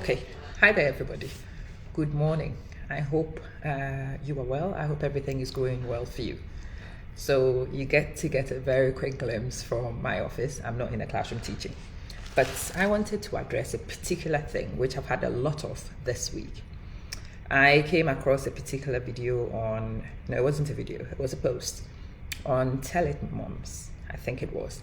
Okay, hi there everybody. Good morning. I hope you are well. I hope everything is going well for you. So you get to get a very quick glimpse from my office. I'm not in a classroom teaching, but I wanted to address a particular thing which I've had a lot of this week. I came across a particular video on, no, it wasn't a video, it was a post on Telemoms, I think it was.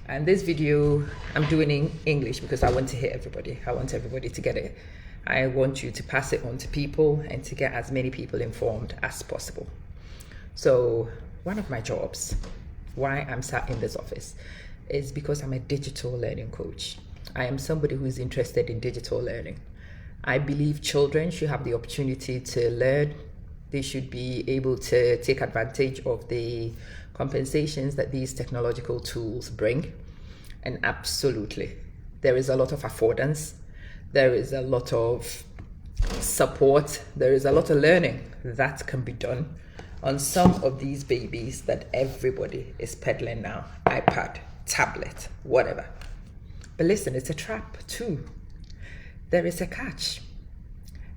And this video, I'm doing in English because I want to hit everybody. I want everybody to get it. I want you to pass it on to people and to get as many people informed as possible. So one of my jobs, why I'm sat in this office, is because I'm a digital learning coach. I am somebody who is interested in digital learning. I believe children should have the opportunity to learn. They should be able to take advantage of the compensations that these technological tools bring. And absolutely, there is a lot of affordance. There is a lot of support. There is a lot of learning that can be done on some of these babies that everybody is peddling now. iPad, tablet, whatever. But listen, it's a trap too. There is a catch.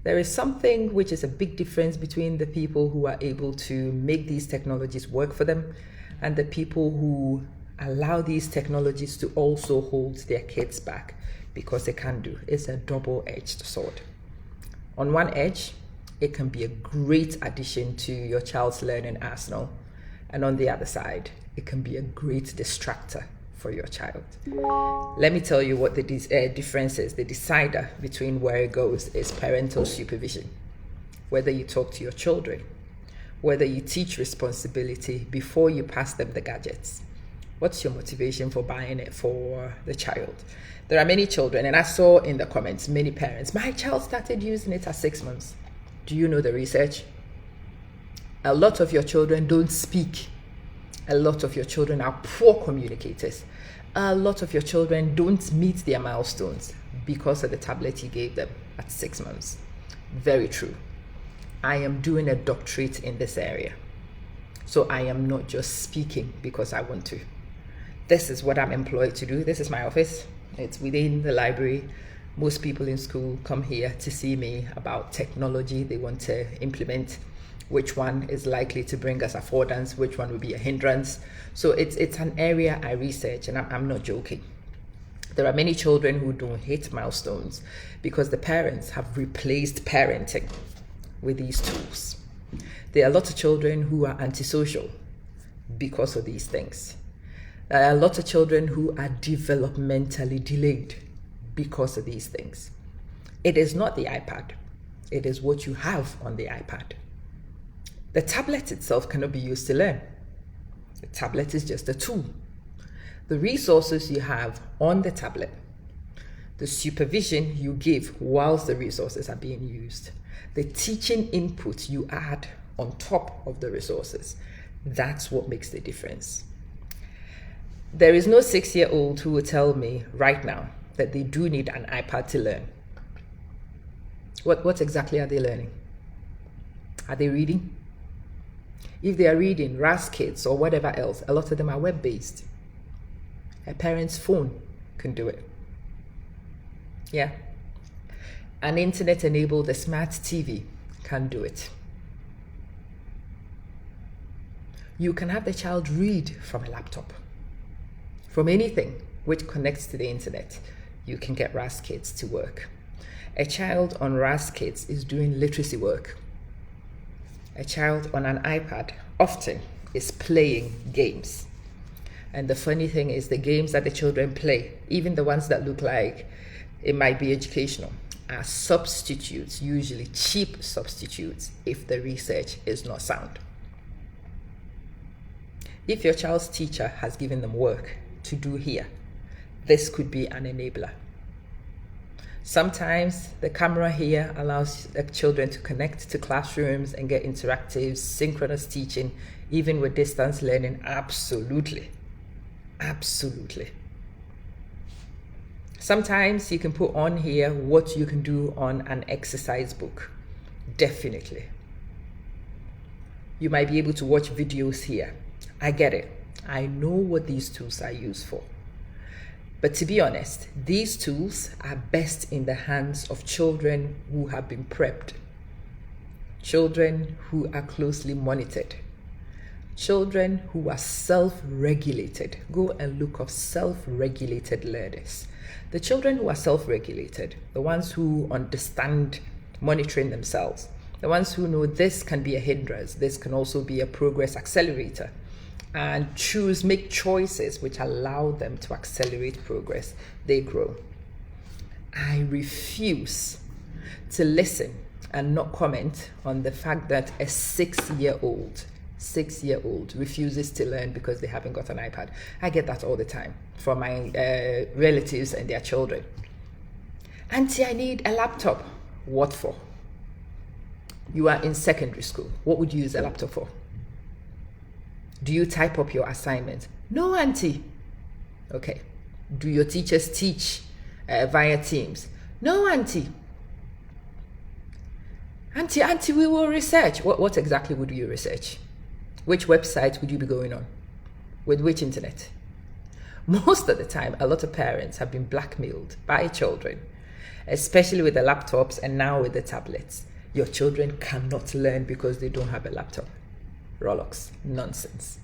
There is something which is a big difference between the people who are able to make these technologies work for them and the people who allow these technologies to also hold their kids back because they can do. It's a double-edged sword. On one edge, it can be a great addition to your child's learning arsenal. And on the other side, it can be a great distractor for your child. Let me tell you what the difference is. The decider between where it goes is parental supervision. Whether you talk to your children, whether you teach responsibility before you pass them the gadgets. What's your motivation for buying it for the child? There are many children, and I saw in the comments, many parents, my child started using it at 6 months. Do you know the research? A lot of your children don't speak. A lot of your children are poor communicators. A lot of your children don't meet their milestones because of the tablet you gave them at 6 months. Very true. I am doing a doctorate in this area. So I am not just speaking because I want to. This is what I'm employed to do. This is my office. It's within the library. Most people in school come here to see me about technology they want to implement, which one is likely to bring us affordance, which one will be a hindrance. So it's an area I research, and I'm not joking. There are many children who don't hit milestones because the parents have replaced parenting with these tools. There are a lot of children who are antisocial because of these things. There are a lot of children who are developmentally delayed because of these things. It is not the iPad. It is what you have on the iPad. The tablet itself cannot be used to learn. The tablet is just a tool. The resources you have on the tablet, the supervision you give whilst the resources are being used, the teaching input you add on top of the resources, that's what makes the difference. There is no 6-year-old who will tell me right now that they do need an iPad to learn. What exactly are they learning? Are they reading? If they are reading RAS Kids or whatever else, a lot of them are web-based. A parent's phone can do it. Yeah. An internet-enabled smart TV can do it. You can have the child read from a laptop. From anything which connects to the internet, you can get RAS Kids to work. A child on RAS Kids is doing literacy work. A child on an iPad often is playing games. And the funny thing is the games that the children play, even the ones that look like it might be educational, are substitutes, usually cheap substitutes, if the research is not sound. If your child's teacher has given them work to do here, this could be an enabler. Sometimes the camera here allows the children to connect to classrooms and get interactive, synchronous teaching, even with distance learning. Absolutely. Absolutely. Sometimes you can put on here what you can do on an exercise book. Definitely. You might be able to watch videos here. I get it. I know what these tools are used for. But to be honest, these tools are best in the hands of children who have been prepped, children who are closely monitored, children who are self-regulated. Go and look up self-regulated learners. The children who are self-regulated, the ones who understand monitoring themselves, the ones who know this can be a hindrance, this can also be a progress accelerator, and make choices which allow them to accelerate progress, they grow. I refuse to listen and not comment on the fact that a 6-year-old refuses to learn because they haven't got an iPad. I get that all the time from my relatives and their children. Auntie, I need a laptop. What for? You are in secondary school. What would you use a laptop for? Do you type up your assignments? No, auntie. Okay. Do your teachers teach via Teams? No, auntie. Auntie, we will research. What exactly would you research? Which website would you be going on? With which internet? Most of the time, a lot of parents have been blackmailed by children, especially with the laptops and now with the tablets. Your children cannot learn because they don't have a laptop. Rollocks. Nonsense.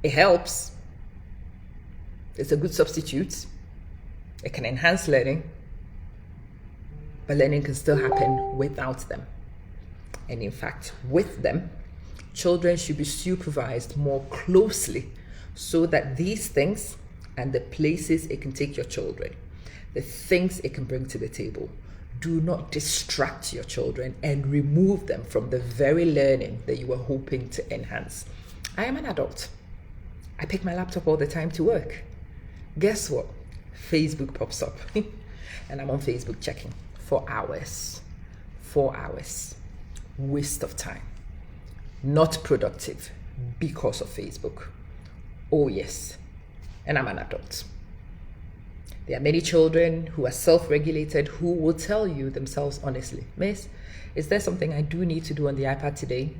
It helps. It's a good substitute. It can enhance learning, but learning can still happen without them. And in fact, with them, children should be supervised more closely so that these things and the places it can take your children, the things it can bring to the table, do not distract your children and remove them from the very learning that you were hoping to enhance. I am an adult. I pick my laptop all the time to work. Guess what? Facebook pops up and I'm on Facebook checking for hours. 4 hours. Waste of time. Not productive because of Facebook. Oh yes. And I'm an adult. There are many children who are self-regulated who will tell you themselves honestly, Miss, is there something I do need to do on the iPad today?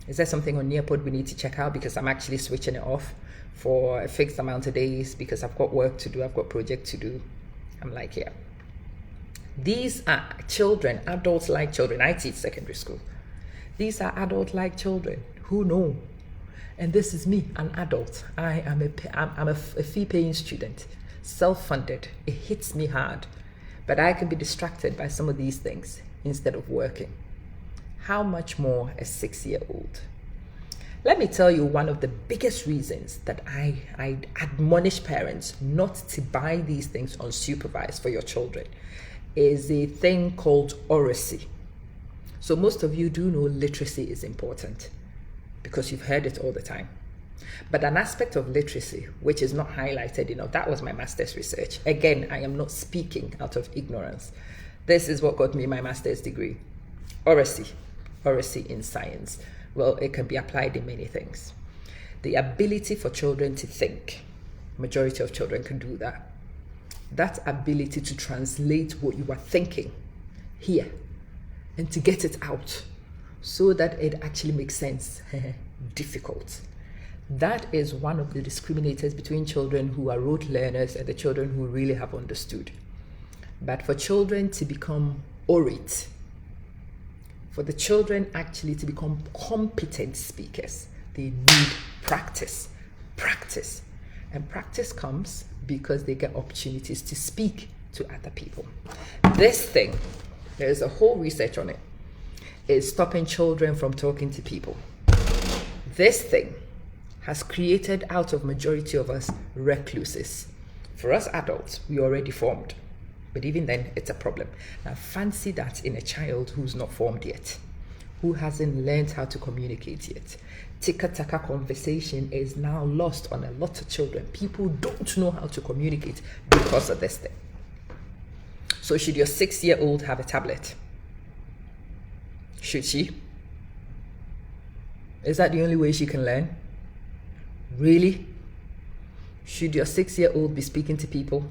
Is there something on Nearpod we need to check out because I'm actually switching it off for a fixed amount of days because I've got work to do, I've got project to do? I'm like, yeah. These are children, adults-like children. I teach secondary school. These are adult-like children who know. And this is me, an adult. I'm a fee-paying student. Self-funded. It hits me hard, but I can be distracted by some of these things instead of working. How much more a 6-year-old? Let me tell you one of the biggest reasons that I admonish parents not to buy these things unsupervised for your children is a thing called oracy. So most of you do know literacy is important because you've heard it all the time. But an aspect of literacy, which is not highlighted enough, that was my master's research. Again, I am not speaking out of ignorance. This is what got me my master's degree. Oracy in science. Well, it can be applied in many things. The ability for children to think. Majority of children can do that. That ability to translate what you are thinking here and to get it out so that it actually makes sense. Difficult. That is one of the discriminators between children who are rote learners and the children who really have understood. But for children to become orate, for the children actually to become competent speakers, they need practice. Practice. And practice comes because they get opportunities to speak to other people. This thing, there's a whole research on it, is stopping children from talking to people. This thing has created out of majority of us recluses. For us adults, we already formed, but even then it's a problem. Now fancy that in a child who's not formed yet, who hasn't learned how to communicate yet. Tika-taka conversation is now lost on a lot of children. People don't know how to communicate because of this thing. So should your 6-year-old have a tablet? Should she? Is that the only way she can learn? Really? Should your 6-year-old be speaking to people?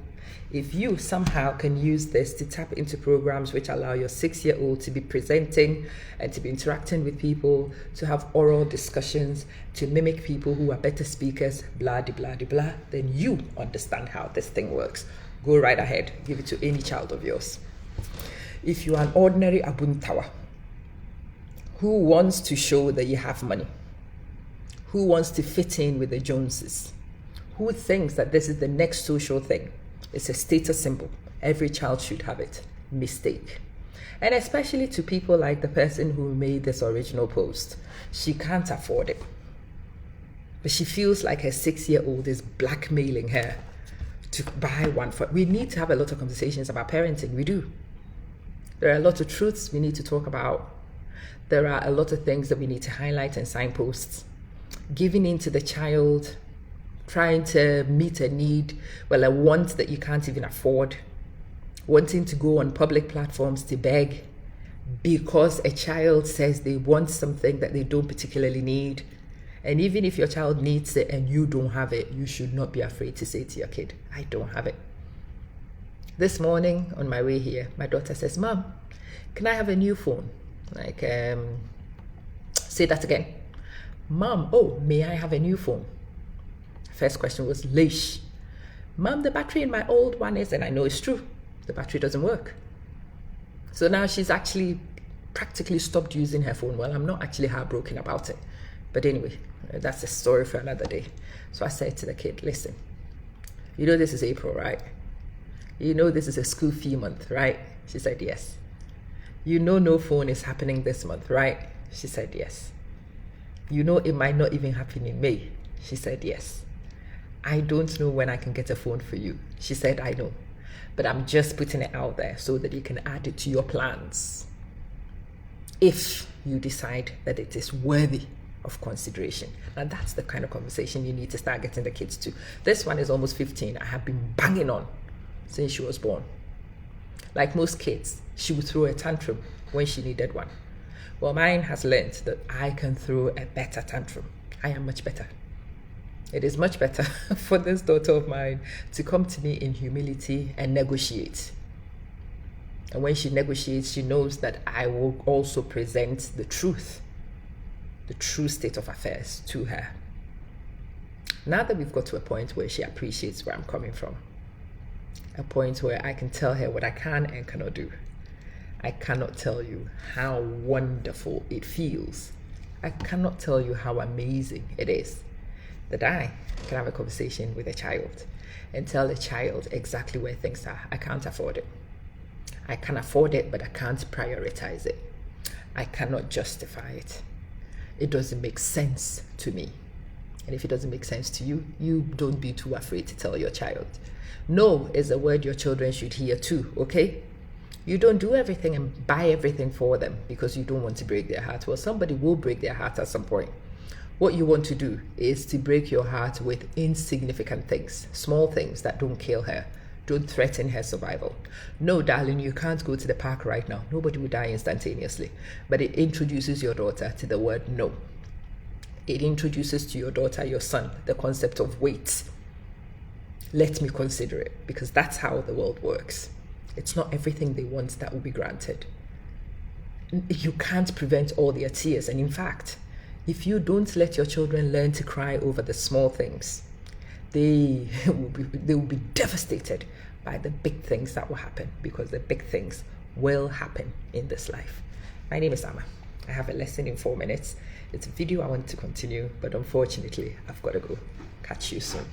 If you somehow can use this to tap into programs which allow your 6-year-old to be presenting and to be interacting with people, to have oral discussions, to mimic people who are better speakers, blah, de, blah, de, blah, then you understand how this thing works. Go right ahead, give it to any child of yours. If you are an ordinary Abuntawa who wants to show that you have money, who wants to fit in with the Joneses, who thinks that this is the next social thing, it's a status symbol, every child should have it, mistake. And especially to people like the person who made this original post, she can't afford it. But she feels like her 6-year-old is blackmailing her to buy one for. We need to have a lot of conversations about parenting, we do. There are a lot of truths we need to talk about. There are a lot of things that we need to highlight and signposts. Giving in to the child, trying to meet a need, a want that you can't even afford, wanting to go on public platforms to beg because a child says they want something that they don't particularly need. And even if your child needs it and you don't have it, you should not be afraid to say to your kid, I don't have it. This morning on my way here, my daughter says, Mom, can I have a new phone? Say that again. Mom, may I have a new phone? First question was, Leish. Mom, the battery in my old one is, and I know it's true, the battery doesn't work. So now she's actually practically stopped using her phone. Well, I'm not actually heartbroken about it. But anyway, that's a story for another day. So I said to the kid, listen, you know this is April, right? You know this is a school fee month, right? She said, yes. You know no phone is happening this month, right? She said, yes. You know it might not even happen in May. She said, yes. I don't know when I can get a phone for you. She said, I know. But I'm just putting it out there so that you can add it to your plans. If you decide that it is worthy of consideration. And that's the kind of conversation you need to start getting the kids to. This one is almost 15. I have been banging on since she was born. Like most kids, she would throw a tantrum when she needed one. Well, mine has learned that I can throw a better tantrum. I am much better. It is much better for this daughter of mine to come to me in humility and negotiate. And when she negotiates, she knows that I will also present the true state of affairs to her. Now that we've got to a point where she appreciates where I'm coming from, a point where I can tell her what I can and cannot do, I cannot tell you how wonderful it feels. I cannot tell you how amazing it is that I can have a conversation with a child and tell the child exactly where things are. I can't afford it. I can afford it, but I can't prioritize it. I cannot justify it. It doesn't make sense to me. And if it doesn't make sense to you, you don't be too afraid to tell your child. No is a word your children should hear too, okay? You don't do everything and buy everything for them because you don't want to break their heart. Well, somebody will break their heart at some point. What you want to do is to break your heart with insignificant things, small things that don't kill her, don't threaten her survival. No, darling, you can't go to the park right now. Nobody will die instantaneously. But it introduces your daughter to the word no. It introduces to your daughter, your son, the concept of wait. Let me consider it, because that's how the world works. It's not everything they want that will be granted. You can't prevent all their tears. And in fact, if you don't let your children learn to cry over the small things, they will be devastated by the big things that will happen, because the big things will happen in this life. My name is Amma. I have a lesson in 4 minutes. It's a video I want to continue, but unfortunately, I've got to go. Catch you soon.